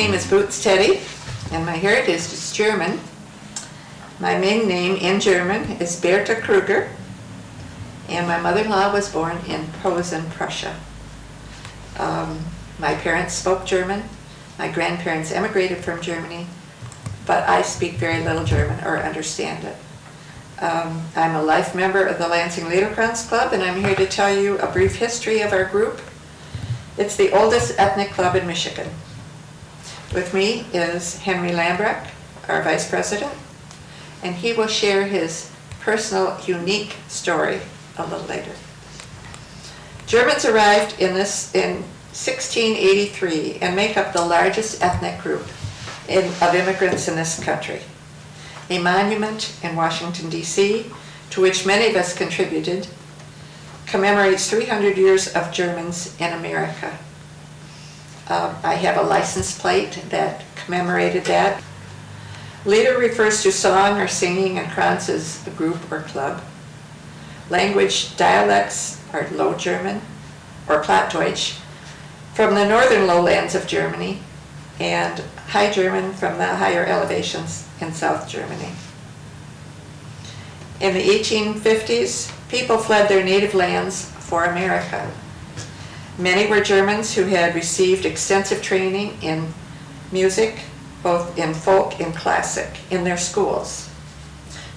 name is Boots Teddy, and my heritage is German. My maiden name in German is Bertha Kruger, and my mother-in-law was born in Posen, Prussia. My parents spoke German. My grandparents emigrated from Germany, but I speak very little German or understand it. I'm a life member of the Lansing Liederkranz Club, and I'm here to tell you a brief history of our group. It's the oldest ethnic club in Michigan. With me is Henry Lambrecht, our vice president, and he will share his personal, unique story a little later. Germans arrived in 1683 and make up the largest ethnic group of immigrants in this country. A monument in Washington, D.C., to which many of us contributed, commemorates 300 years of Germans in America. I have a license plate that commemorated that. Lieder refers to song or singing, and Kranz is a group or club. Language dialects are Low German or Plattdeutsch from the northern lowlands of Germany, and High German from the higher elevations in South Germany. In the 1850s, people fled their native lands for America. Many were Germans who had received extensive training in music, both in folk and classic, in their schools.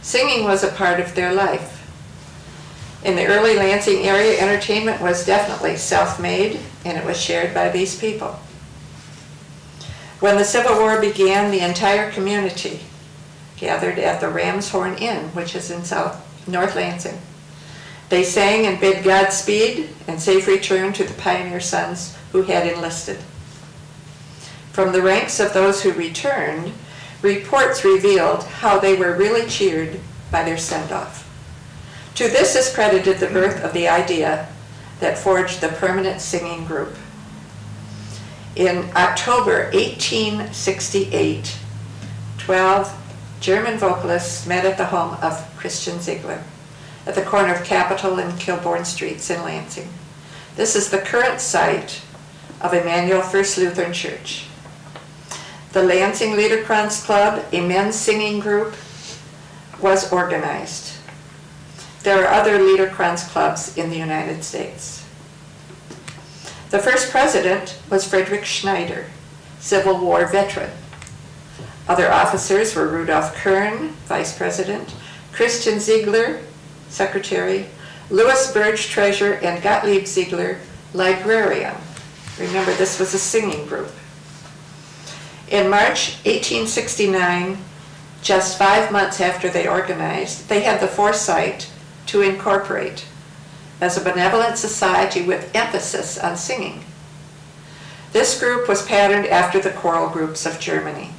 Singing was a part of their life. In the early Lansing area, entertainment was definitely self-made, and it was shared by these people. When the Civil War began, the entire community gathered at the Ram's Horn Inn, which is in North Lansing. They sang and bid Godspeed and safe return to the pioneer sons who had enlisted. From the ranks of those who returned, reports revealed how they were really cheered by their send-off. To this is credited the birth of the idea that forged the permanent singing group. In October 1868, 12 German vocalists met at the home of Christian Ziegler at the corner of Capitol and Kilbourne Streets in Lansing. This is the current site of Emmanuel First Lutheran Church. The Lansing Liederkranz Club, a men's singing group, was organized. There are other Liederkranz clubs in the United States. The first president was Friedrich Schneider, Civil War veteran. Other officers were Rudolf Kern, vice president, Christian Ziegler, secretary, Louis Birch, treasurer, and Gottlieb Ziegler, librarian. Remember, this was a singing group. In March 1869, just 5 months after they organized, they had the foresight to incorporate as a benevolent society with emphasis on singing. This group was patterned after the choral groups of Germany.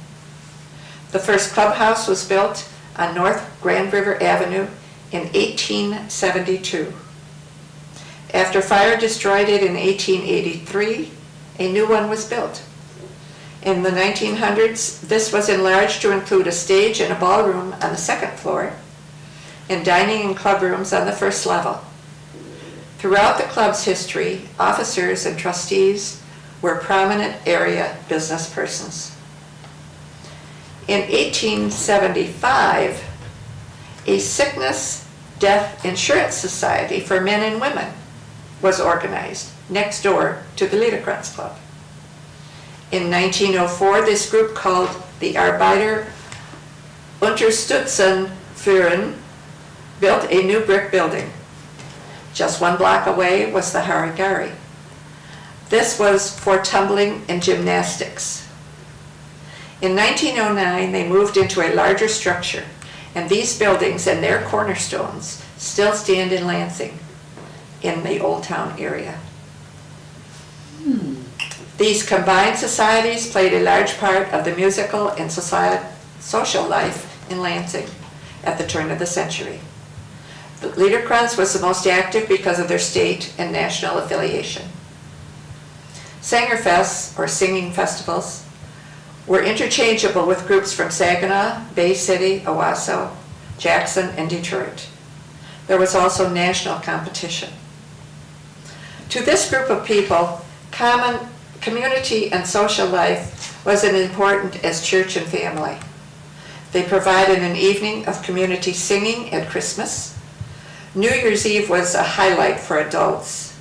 The First Clubhouse was built on North Grand River Avenue in 1872. After fire destroyed it in 1883, a new one was built. In the 1900s, this was enlarged to include a stage and a ballroom on the second floor, and dining and club rooms on the first level. Throughout the club's history, officers and trustees were prominent area business persons. In 1875, a sickness death insurance society for men and women was organized next door to the Liederkranz Club. In 1904, this group called the Arbeiter Unterstützungsverein built a new brick building. Just 1 block away was the Harigari. This was for tumbling and gymnastics. In 1909, they moved into a larger structure, and these buildings and their cornerstones still stand in Lansing, in the Old Town area. These combined societies played a large part of the musical and social life in Lansing at the turn of the century. The Liederkranz was the most active because of their state and national affiliation. Sangerfests, or singing festivals, were interchangeable with groups from Saginaw, Bay City, Owasso, Jackson, and Detroit. There was also national competition. To this group of people, common community and social life was as important as church and family. They provided an evening of community singing at Christmas. New Year's Eve was a highlight for adults,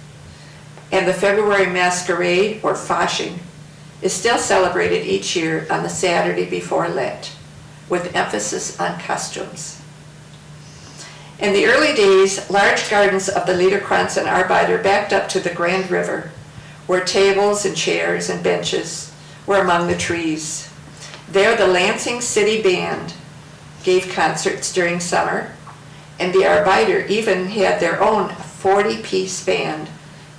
and the February masquerade, or Fasching, is still celebrated each year on the Saturday before Lent, with emphasis on costumes. In the early days, large gardens of the Liederkranz and Arbeiter backed up to the Grand River, where tables and chairs and benches were among the trees. There, the Lansing City Band gave concerts during summer, and the Arbeiter even had their own 40-piece band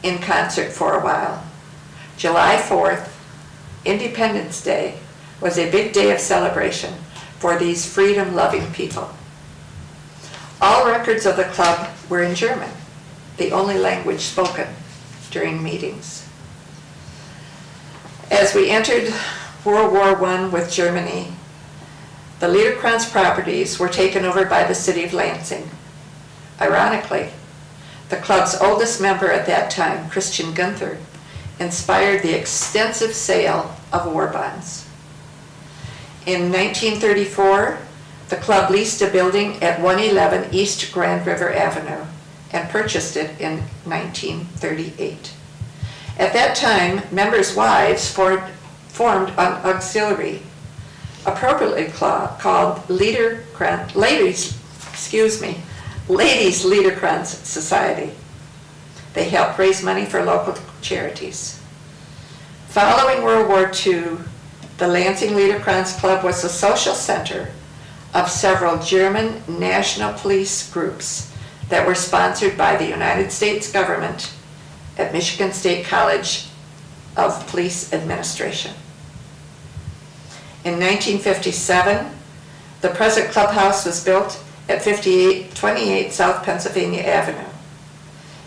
in concert for a while. July 4th, Independence Day, was a big day of celebration for these freedom-loving people. All records of the club were in German, the only language spoken during meetings. As we entered World War I with Germany, the Liederkranz properties were taken over by the city of Lansing. Ironically, the club's oldest member at that time, Christian Gunther, inspired the extensive sale of war bonds. In 1934, the club leased a building at 111 East Grand River Avenue and purchased it in 1938. At that time, members' wives formed an auxiliary, appropriately called Ladies Liederkranz Society. They helped raise money for local charities. Following World War II, the Lansing Liederkranz Club was the social center of several German national police groups that were sponsored by the United States government at Michigan State College of Police Administration. In 1957, the present clubhouse was built at 5828 South Pennsylvania Avenue.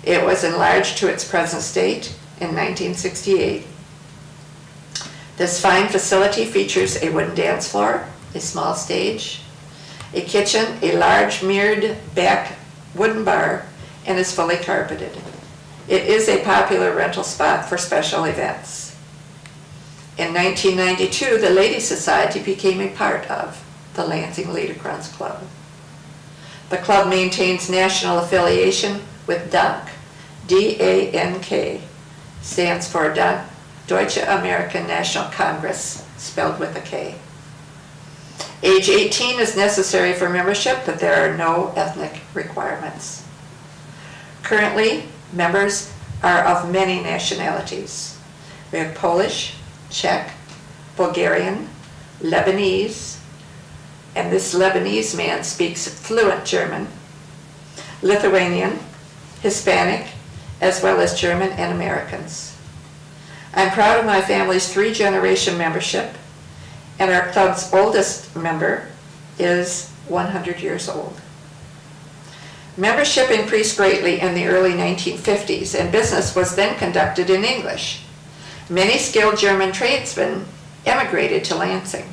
It was enlarged to its present state in 1968. This fine facility features a wooden dance floor, a small stage, a kitchen, a large mirrored back wooden bar, and is fully carpeted. It is a popular rental spot for special events. In 1992, the Ladies Society became a part of the Lansing Liederkranz Club. The club maintains national affiliation with DANK, D-A-N-K, stands for Deutsche American National Congress, spelled with a K. Age 18 is necessary for membership, but there are no ethnic requirements. Currently, members are of many nationalities. We have Polish, Czech, Bulgarian, Lebanese, and this Lebanese man speaks fluent German, Lithuanian, Hispanic, as well as German and Americans. I'm proud of my family's 3-generation membership, and our club's oldest member is 100 years old. Membership increased greatly in the early 1950s, and business was then conducted in English. Many skilled German tradesmen emigrated to Lansing,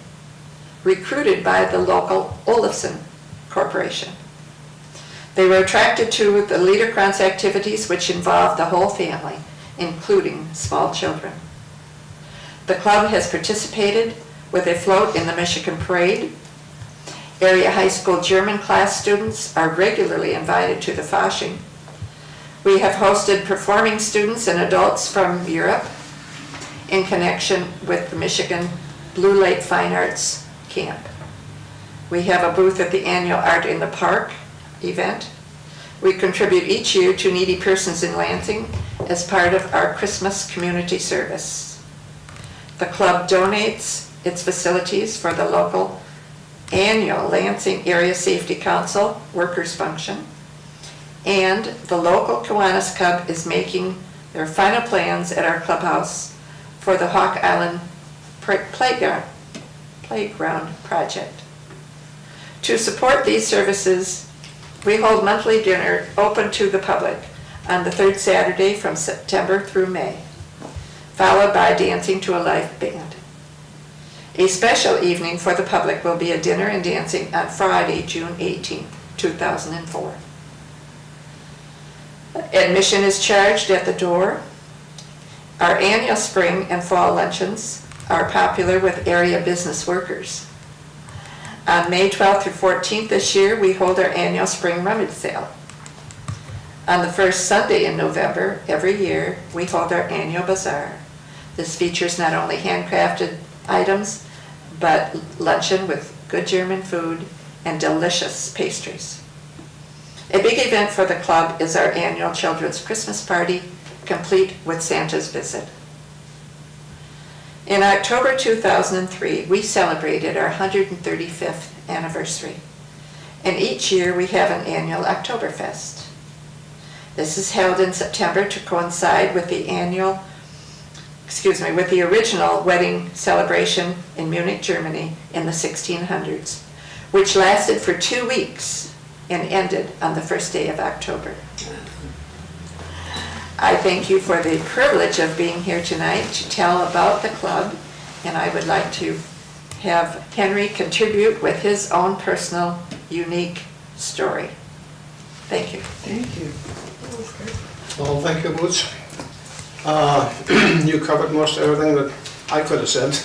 recruited by the local Olufsen Corporation. They were attracted to the Liederkranz activities, which involved the whole family, including small children. The club has participated with a float in the Michigan Parade. Area high school German class students are regularly invited to the Fasching. We have hosted performing students and adults from Europe in connection with the Michigan Blue Lake Fine Arts Camp. We have a booth at the annual Art in the Park event. We contribute each year to needy persons in Lansing as part of our Christmas community service. The club donates its facilities for the local annual Lansing Area Safety Council Workers Function, and the local Kiwanis Cub is making their final plans at our clubhouse for the Hawk Island Playground project. To support these services, we hold monthly dinner open to the public on the third Saturday from September through May, followed by dancing to a live band. A special evening for the public will be a dinner and dancing on Friday, June 18, 2004. Admission is charged at the door, Our annual spring and fall luncheons are popular with area business workers. On May 12th through 14th this year, we hold our annual spring rummage sale. On the first Sunday in November every year, we hold our annual bazaar. This features not only handcrafted items, but luncheon with good German food and delicious pastries. A big event for the club is our annual children's Christmas party, complete with Santa's visit. In October 2003, we celebrated our 135th anniversary, and each year we have an annual Oktoberfest. This is held in September to coincide with the original wedding celebration in Munich, Germany in the 1600s, which lasted for 2 weeks and ended on the first day of October. I thank you for the privilege of being here tonight to tell about the club, and I would like to have Henry contribute with his own personal, unique story. Thank you. Thank you. Well, thank you, Boots. You covered most everything that I could have said,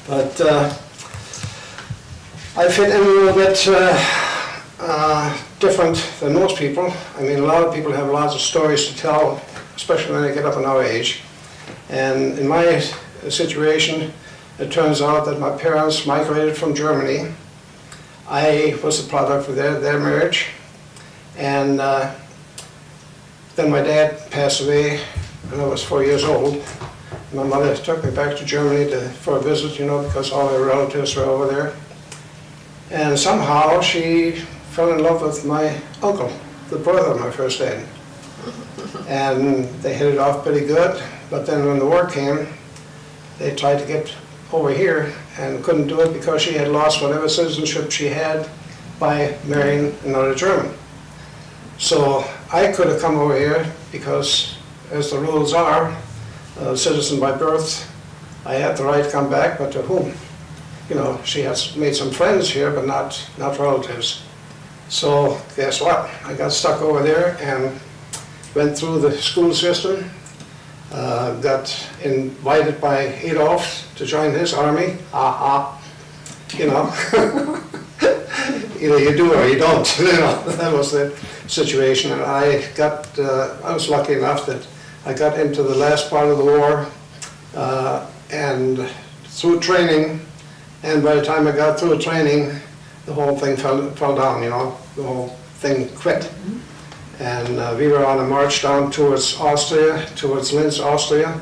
but I fit in a little bit different than most people. I mean, a lot of people have lots of stories to tell, especially when they get up in our age. And in my situation, it turns out that my parents migrated from Germany. I was the product of their marriage. And then my dad passed away when I was 4 years old. My mother took me back to Germany for a visit, because all her relatives were over there. And somehow she fell in love with my uncle, the brother of my first dad. And they hit it off pretty good, but then when the war came, they tried to get over here and couldn't do it because she had lost whatever citizenship she had by marrying another German. So I could have come over here because, as the rules are, a citizen by birth, I had the right to come back, but to whom? She has made some friends here, but not relatives. So guess what? I got stuck over there and went through the school system, got invited by Adolf to join his army. Either you do or you don't. That was the situation. And I was lucky enough that I got into the last part of the war and through training. And by the time I got through training, the whole thing fell down, the whole thing quit. And we were on a march down towards Linz, Austria,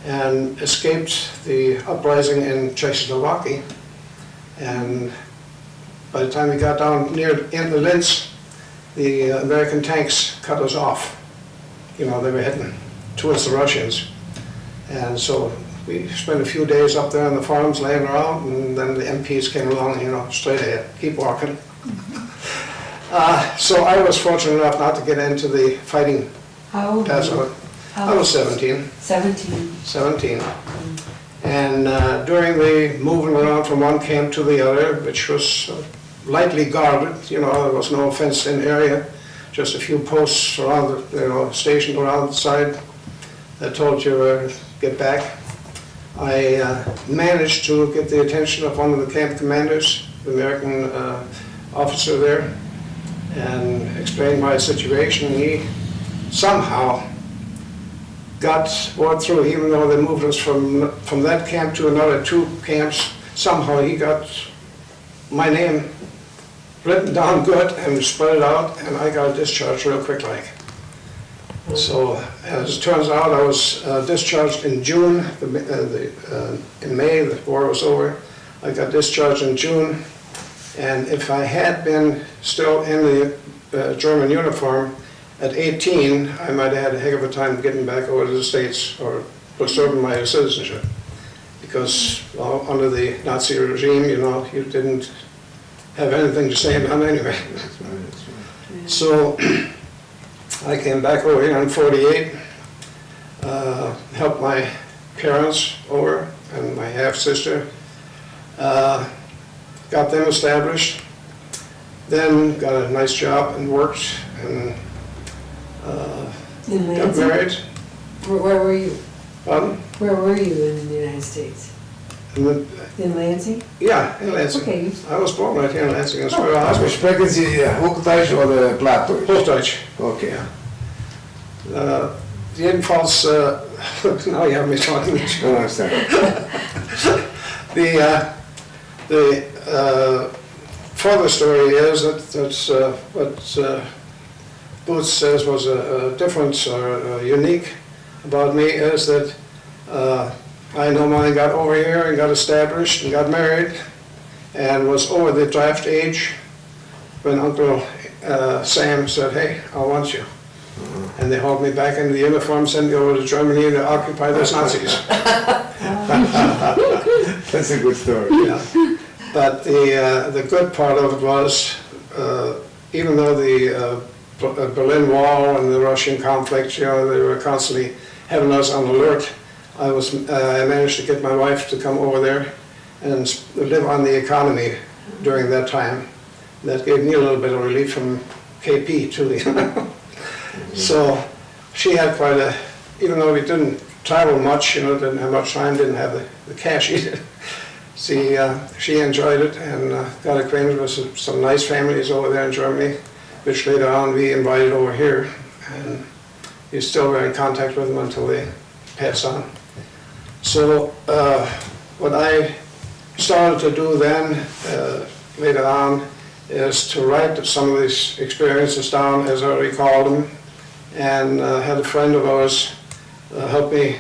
and escaped the uprising in Czechoslovakia. And by the time we got down near into Linz, the American tanks cut us off. They were heading towards the Russians. And so we spent a few days up there on the farms laying around, and then the MPs came along, straight ahead, keep walking. So I was fortunate enough not to get into the fighting. How old were you? I was 17. 17. And during the moving around from one camp to the other, which was lightly guarded, there was no fenced-in area, just a few posts around, stationed around the side that told you where to get back. I managed to get the attention of one of the camp commanders, the American officer there, and explained my situation. He somehow got word through, even though they moved us from that camp to another 2 camps, somehow he got my name written down good and spread it out, and I got discharged real quick like. So as it turns out, I was discharged in June. In May, the war was over. I got discharged in June, and if I had been still in the German uniform at 18, I might have had a heck of a time getting back over to the States or preserving my citizenship. Because under the Nazi regime, you didn't have anything to say about it anyway. So I came back over here in 48, helped my parents over and my half-sister, got them established, then got a nice job and worked and got married. Where were you? Pardon? Where were you in the United States? In Lansing? Ja, in Lansing. Okay. I was born right here in Lansing. That's where I was. Sprechen Sie Hochdeutsch oder Plattdeutsch? Hochdeutsch. Okay. Jedenfalls, now you have me talking. I understand. The further story is that what Booth says was a difference or unique about me is that I normally got over here and got established and got married and was over the draft age when Uncle Sam said, "Hey, I want you." And they hauled me back into the uniform, sent me over to Germany to occupy those Nazis. That's a good story. Yeah. But the good part of it was, even though the Berlin Wall and the Russian conflict, you know, they were constantly having us on alert, I managed to get my wife to come over there and live on the economy during that time. That gave me a little bit of relief from KP too. So she had quite a, even though we didn't travel much, you know, didn't have much time, didn't have the cash either. She enjoyed it and got acquainted with some nice families over there in Germany, which later on we invited over here. And we still were in contact with them until they passed on. So what I started to do then, later on, is to write some of these experiences down as I recalled them, and had a friend of ours help me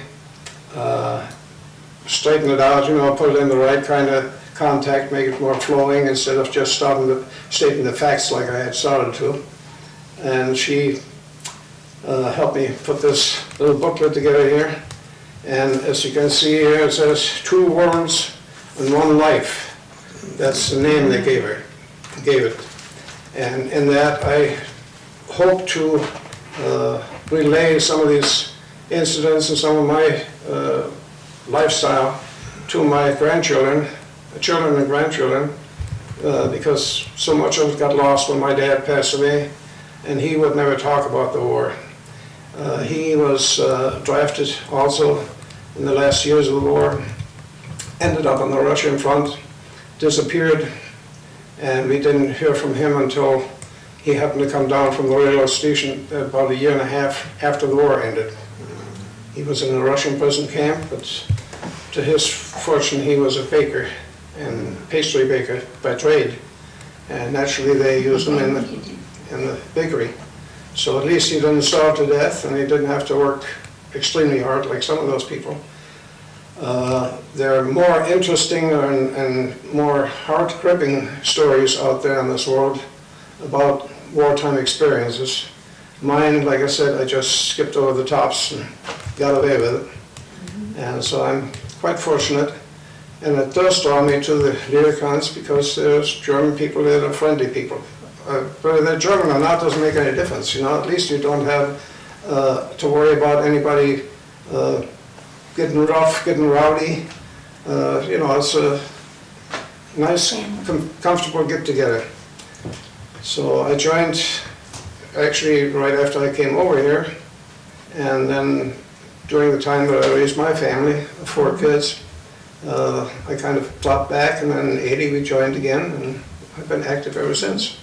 straighten it out, you know, put it in the right kind of context, make it more flowing instead of just stating the facts like I had started to. And she helped me put this little booklet together here. And as you can see here, it says 2 worlds and 1 life. That's the name they gave it. And in that, I hope to relay some of these incidents and some of my lifestyle to my grandchildren, children and grandchildren, because so much of it got lost when my dad passed away, and he would never talk about the war. He was drafted also in the last years of the war, ended up on the Russian front, disappeared, and we didn't hear from him until he happened to come down from the railroad station about 1.5 years after the war ended. He was in a Russian prison camp, but to his fortune he was a baker, and pastry baker by trade, and naturally they used him in the bakery. So at least he didn't starve to death, and he didn't have to work extremely hard like some of those people. There are more interesting and more heart-gripping stories out there in this world about wartime experiences. Mine, like I said, I just skipped over the tops and got away with it. And so I'm quite fortunate. And it does draw me to the Liederkranz because there's German people that are friendly people. Whether they're German or not doesn't make any difference, you know. At least you don't have to worry about anybody getting rough, getting rowdy. You know, it's a nice, comfortable get-together. So I joined actually right after I came over here, and then during the time that I raised my family, 4 kids, I kind of dropped back, and then in '80 we joined again, and I've been active ever since.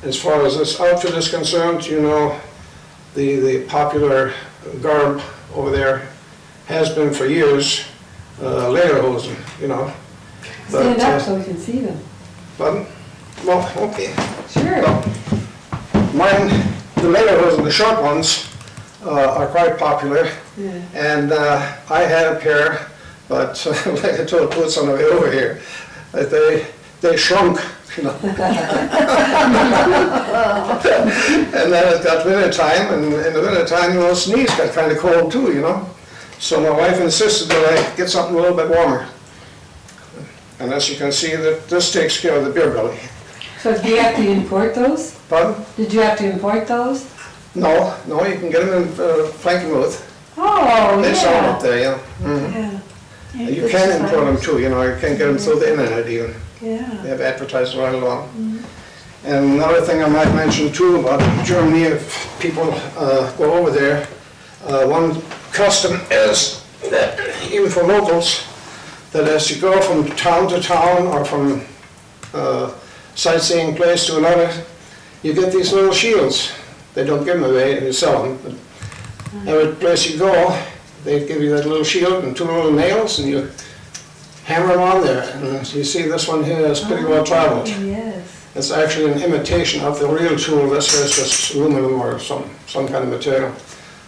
As far as this outfit is concerned, you know, the popular garb over there has been for years lederhosen, you know. Stand up so we can see them. Pardon? Well, okay. Sure. Well, mine, the lederhosen, the short ones, are quite popular. Yeah. And I had a pair, but like I told Boots on the way over here, that they shrunk, you know. And then it got winter time, and in the winter time, you know, sneeze got kind of cold too, you know. So my wife insisted that I get something a little bit warmer. And as you can see, that this takes care of the beer belly. So did you have to import those? Pardon? Did you have to import those? No, you can get them in Frankenmuth. Oh, They sell them yeah. up there, yeah. Mhm. Yeah. And you can import them too, you know, you can get them through the internet even. They Yeah. have advertised right along. And another thing I might mention too about Germany, if people go over there, One custom is that, even for locals, that as you go from town to town or from sightseeing place to another, you get these little shields. They don't give them away, you sell them. But every place you go, they give you that little shield and two little nails, and you hammer them on there. And you see this one here is pretty well traveled. Yes. It's actually an imitation of the real tool. This is just aluminum or some kind of material.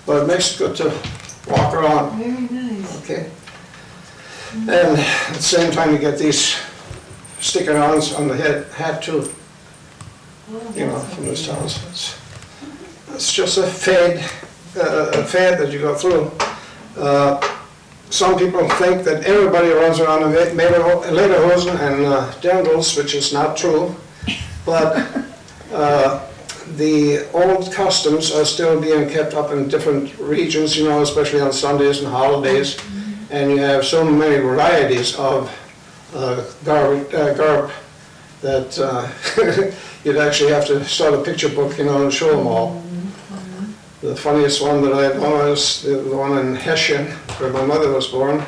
But it makes it good to walk around. Very nice. Okay. And at the same time, you get these stick-ons on the hat too. You know, from those towns. It's just a fad that you go through. Some people think that everybody runs around in lederhosen and dangles, which is not true. But the old customs are still being kept up in different regions, you know, especially on Sundays and holidays. And you have so many varieties of garb that you'd actually have to start a picture book, you know, and show them all. The funniest one that I know is the one in Hessian, where my mother was born.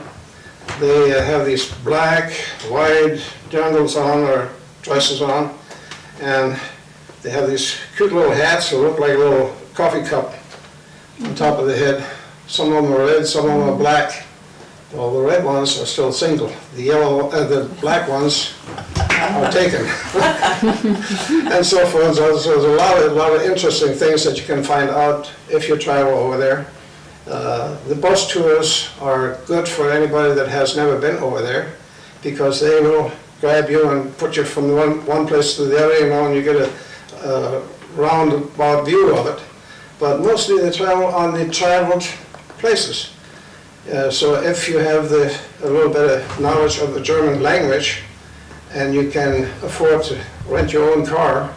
They have these black, wide dangles on, or dresses on, and they have these cute little hats that look like a little coffee cup on top of the head. Some of them are red, some of them are black. Well, the red ones are still single. The black ones are taken. And so forth. So there's a lot of interesting things that you can find out if you travel over there. The bus tours are good for anybody that has never been over there, because they will grab you and put you from one place to the other, you know, and you get a roundabout view of it. But mostly they travel on the traveled places. So if you have a little bit of knowledge of the German language and you can afford to rent your own car,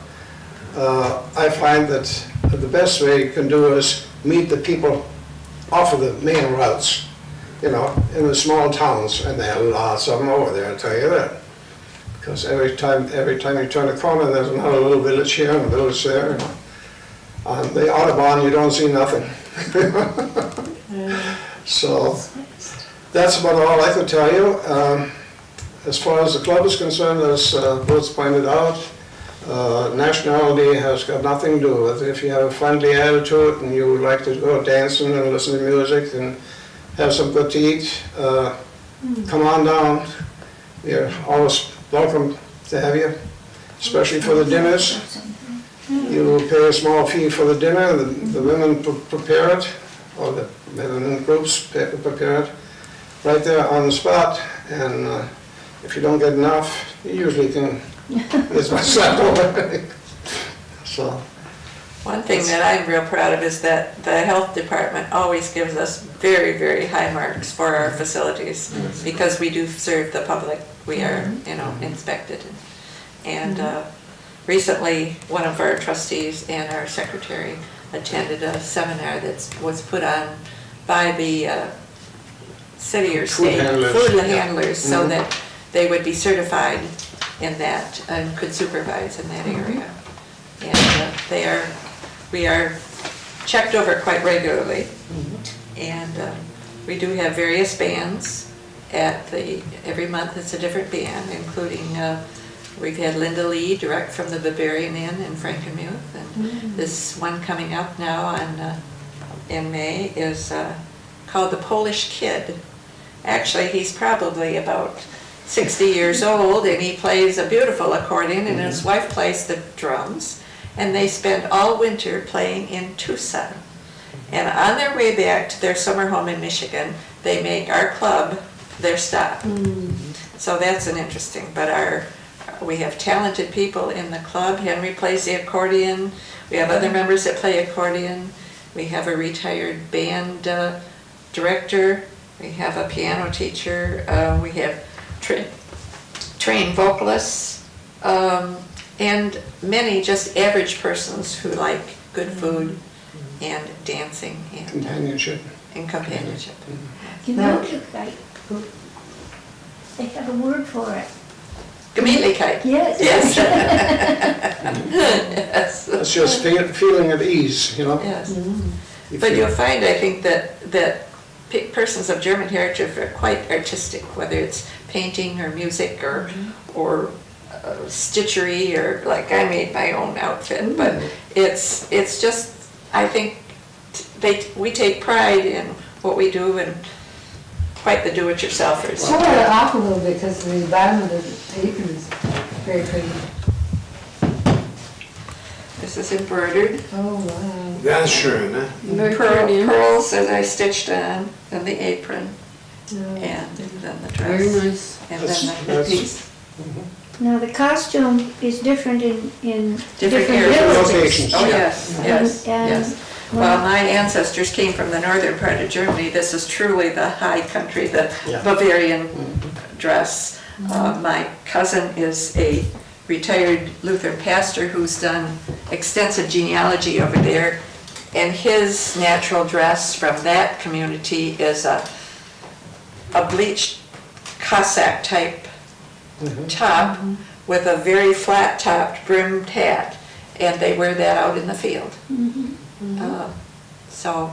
I find that the best way you can do is meet the people off of the main routes, you know, in the small towns, and there are lots of them over there, I'll tell you that. Because every time you turn a corner, there's another little village here and a village there. On the Autobahn, you don't see nothing. So that's about all I could tell you. As far as the club is concerned, as Boots pointed out, nationality has got nothing to do with it. If you have a friendly attitude and you like to go dancing and listen to music and have some good to eat, come on down. You're always welcome to have you, especially for the dinners. You pay a small fee for the dinner. The women prepare it, or the men in groups prepare it right there on the spot. And if you don't get enough, you usually can get much left over. So. One thing that I'm real proud of is that the health department always gives us very, very high marks for our facilities, because we do serve the public. We are, you know, inspected. And recently, one of our trustees and our secretary attended a seminar that was put on by the city or state food handlers, so that they would be certified in that and could supervise in that area. And we are checked over quite regularly, and we do have various bands. Every month it's a different band, including we've had Linda Lee direct from the Bavarian Inn in Frankenmuth, and this one coming up now in May is called The Polish Kid. Actually, he's probably about 60 years old, and he plays a beautiful accordion, and his wife plays the drums, and they spend all winter playing in Tucson. And on their way back to their summer home in Michigan, they make our club their stop. So that's an interesting, but we have talented people in the club. Henry plays the accordion. We have other members that play accordion. We have a retired band director. We have a piano teacher. We have trained vocalists, and many just average persons who like good food and dancing and companionship. You know, they have a word for it. Gemütlichkeit. Yes. Yes. Yes. It's just feeling at ease, you know. Yes. But you'll find, I think, that persons of German heritage are quite artistic, whether it's painting or music or stitchery, or like I made my own outfit. But it's just, I think we take pride in what we do, and quite the do-it-yourselfers. Pull it off a little bit because the bottom of the apron is very pretty. This is embroidered. Oh, wow. Ganz schön, ne? Pearls that I stitched on, and the apron, No. and then the dress. Very nice. And That's- then the that's- piece. Now, the costume is different in Different different areas. villages. Locations. Oh, yes, yes, And- yes. Well, my ancestors came from the northern part of Germany. This is truly the high country, the Yeah. Bavarian dress. My cousin is a retired Lutheran pastor who's done extensive genealogy over there, and his natural dress from that community is a bleached Cossack type top with a very flat topped brimmed hat, and they wear that out in the field. So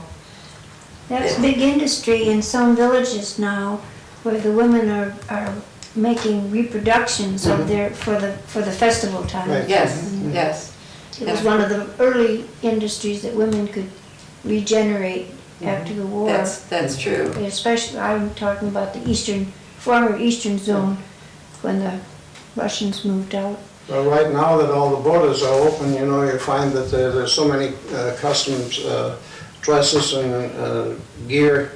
That's big industry in some villages now, where the women are making reproductions of their, for the festival time. Right. yes, yes. It was one of the early industries that women could regenerate after the war. That's true. Especially, I'm talking about the former eastern zone, when the Russians moved out. Well, right now that all the borders are open, you know, you find that there's so many customs dresses and gear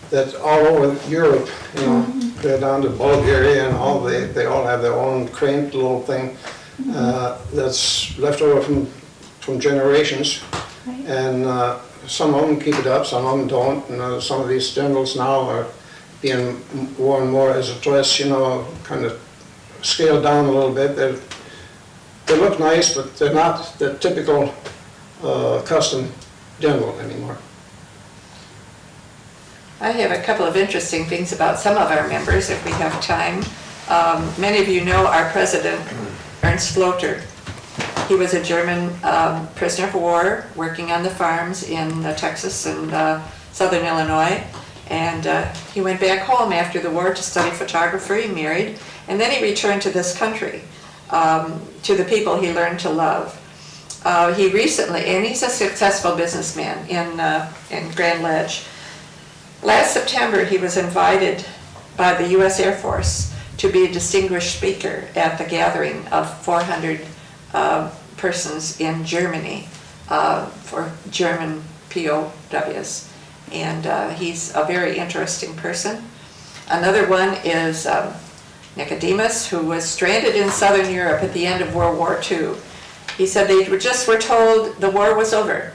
that all over Europe, you know, go down to Bulgaria and all, they all have their own cramped little thing that's left over from generations. Right. And some of them keep it up, some of them don't. And some of these generals now are being worn more as a dress, you know, kind of scaled down a little bit. They look nice, but they're not the typical custom general anymore. I have a couple of interesting things about some of our members, if we have time. Many of you know our president, Ernst Flotter. He was a German prisoner of war working on the farms in Texas and southern Illinois. And he went back home after the war to study photography, he married, and then he returned to this country, to the people he learned to love. He recently, and he's a successful businessman in Grand Ledge. Last September, he was invited by the U.S. Air Force to be a distinguished speaker at the gathering of 400 persons in Germany for German POWs. And he's a very interesting person. Another one is Nicodemus, who was stranded in Southern Europe at the end of World War II. He said they were told the war was over,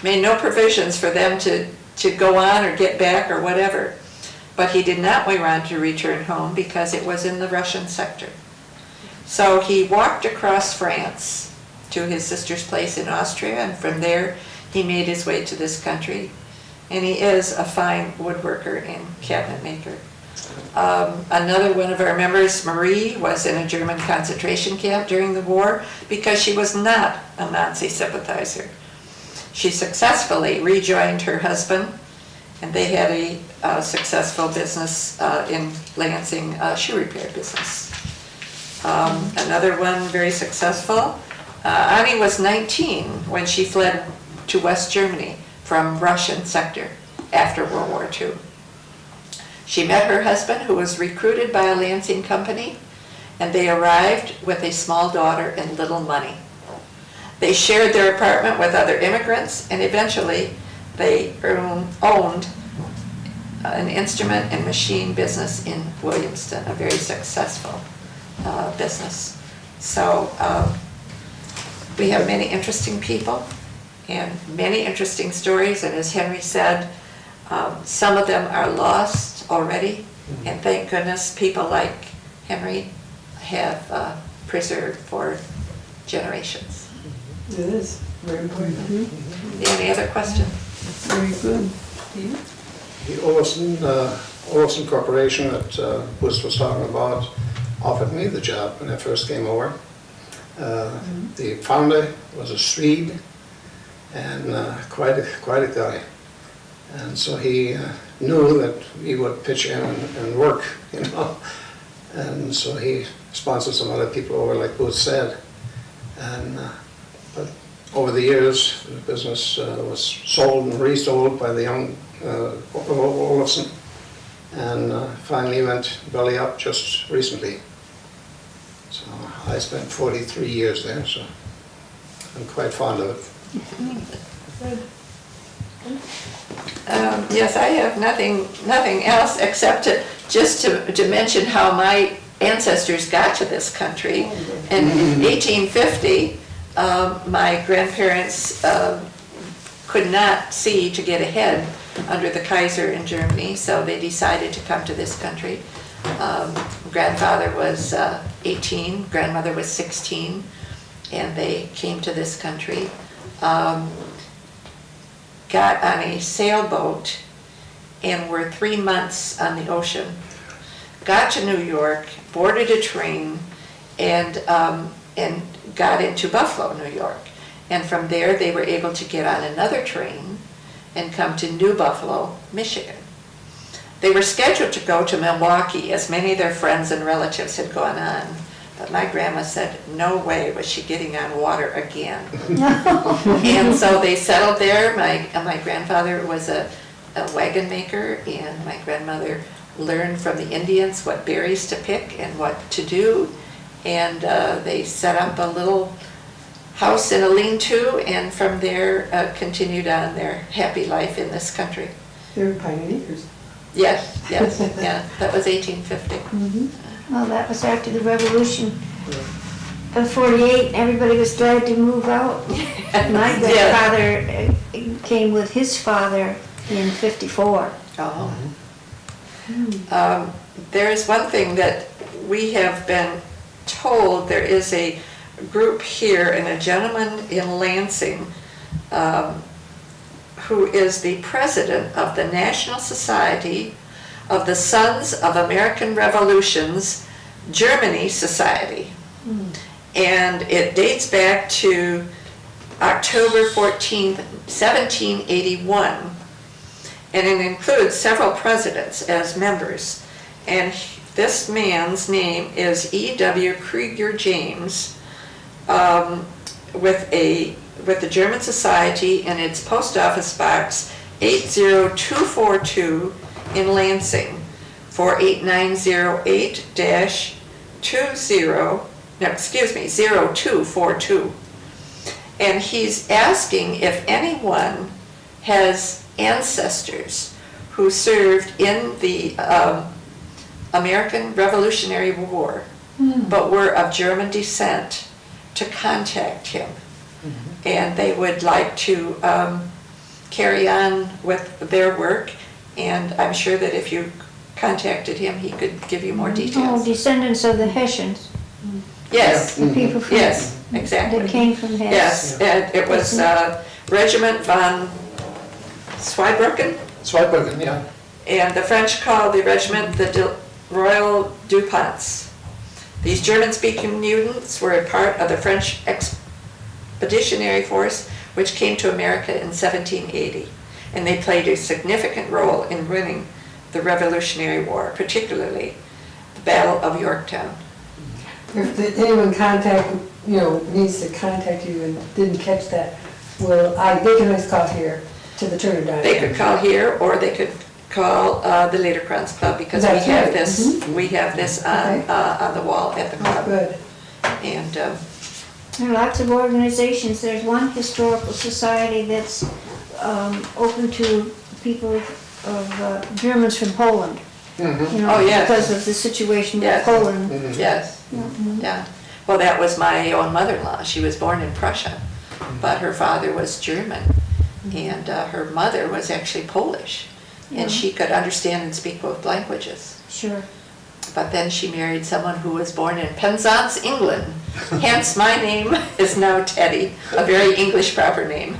made no provisions for them to go on or get back or whatever. But he did not want to return home because it was in the Russian sector. So he walked across France to his sister's place in Austria, and from there he made his way to this country. And he is a fine woodworker and cabinet maker. Another one of our members, Marie, was in a German concentration camp during the war because she was not a Nazi sympathizer. She successfully rejoined her husband, and they had a successful business in Lansing, shoe repair business. Another one very successful, Annie was 19 when she fled to West Germany from Russian sector after World War II. She met her husband, who was recruited by a Lansing company, and they arrived with a small daughter and little money. They shared their apartment with other immigrants, and eventually they owned an instrument and machine business in Williamston, a very successful business. So we have many interesting people and many interesting stories, and as Henry said, some of them are lost already, and thank goodness people like Henry have preserved for generations. It is very important. Any other questions? Very good. The Olsen Corporation that Bush was talking about offered me the job when I first came over. The founder was a Swede, and quite a guy. And so he knew that he would pitch in and work, you know. And so he sponsored some other people over, like Booth said. And but over the years, the business was sold and resold by the young Olafson, and finally went belly up just recently. So I spent 43 years there, so I'm quite fond of it. Yes, I have nothing else except to mention how my ancestors got to this country. And in 1850, my grandparents could not see to get ahead under the Kaiser in Germany, so they decided to come to this country. Grandfather was 18, grandmother was 16, and they came to this country. Got on a sailboat and were 3 months on the ocean. Got to New York, boarded a train, and got into Buffalo, New York. And from there, they were able to get on another train and come to New Buffalo, Michigan. They were scheduled to go to Milwaukee, as many of their friends and relatives had gone on. But my grandma said, no way was she getting on water again. And so they settled there. My grandfather was a wagon maker, and my grandmother learned from the Indians what berries to pick and what to do. And they set up a little house in a lean-to, and from there continued on their happy life in this country. They were pioneers. Yes, yeah, that was 1850. Well, that was after the Revolution of 48. Everybody was glad to move out. My grandfather came with his father in 54. Oh. There is one thing that we have been told. There is a group here and a gentleman in Lansing who is the president of the National Society of the Sons of American Revolutions, Germany Society. And it dates back to October 14th, 1781. And it includes several presidents as members. And this man's name is E.W. Krieger James, with the German Society, and its post office box 80242 in Lansing, 48908-0242. And he's asking if anyone has ancestors who served in the American Revolutionary War, but were of German descent, to contact him. And they would like to carry on with their work, and I'm sure that if you contacted him, he could give you more Oh, details. descendants of the Hessians. Yes, The people from, yes, exactly. that came from Hesse. Yes, and it was Regiment von Zweibrücken, Zweibrücken, yeah. and the French called the regiment the Royal DuPonts. These German-speaking units were a part of the French Expeditionary Force, which came to America in 1780, and they played a significant role in winning the Revolutionary War, particularly the Battle of Yorktown. If anyone needs to contact you and didn't catch that, they can always call here to the Turner Diner. They could call here, or they could call the Liederkranz Club, because we That's have right. this. We have this on the wall at the club. Good. And There are lots of organizations. There's one historical society that's open to people of Germans from Poland. Oh, yes. Because of the situation with Yes. Poland. yes, yeah. Well, that was my own mother-in-law. She was born in Prussia, but her father was German, and her mother was actually Polish, and she could understand and speak both languages. Sure. But then she married someone who was born in Penzance, England. Hence, my name is now Teddy, a very English proper name.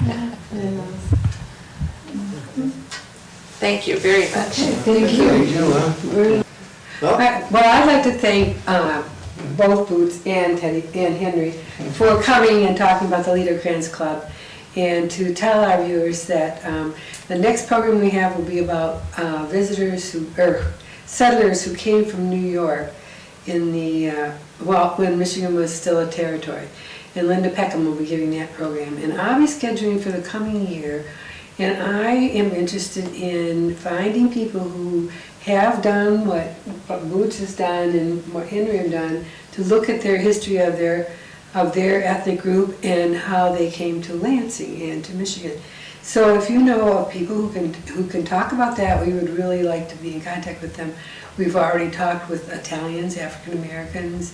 Thank you very much. Thank you. Well, Well, I'd like to thank both Boots and Teddy and Henry for coming and talking about the Liederkranz Club. and to tell our viewers that the next program we have will be about settlers who came from New York in the, when Michigan was still a territory. And Linda Peckham will be giving that program. And I'll be scheduling for the coming year, and I am interested in finding people who have done what Boots has done and what Henry have done, to look at their history of their ethnic group and how they came to Lansing and to Michigan. So if you know of people who can talk about that, we would really like to be in contact with them. We've already talked with Italians, African Americans.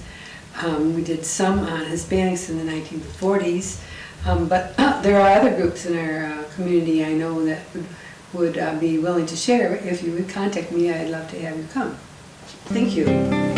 We did some on Hispanics in the 1940s, but there are other groups in our community I know that would be willing to share. If you would contact me, I'd love to have you come. Thank you.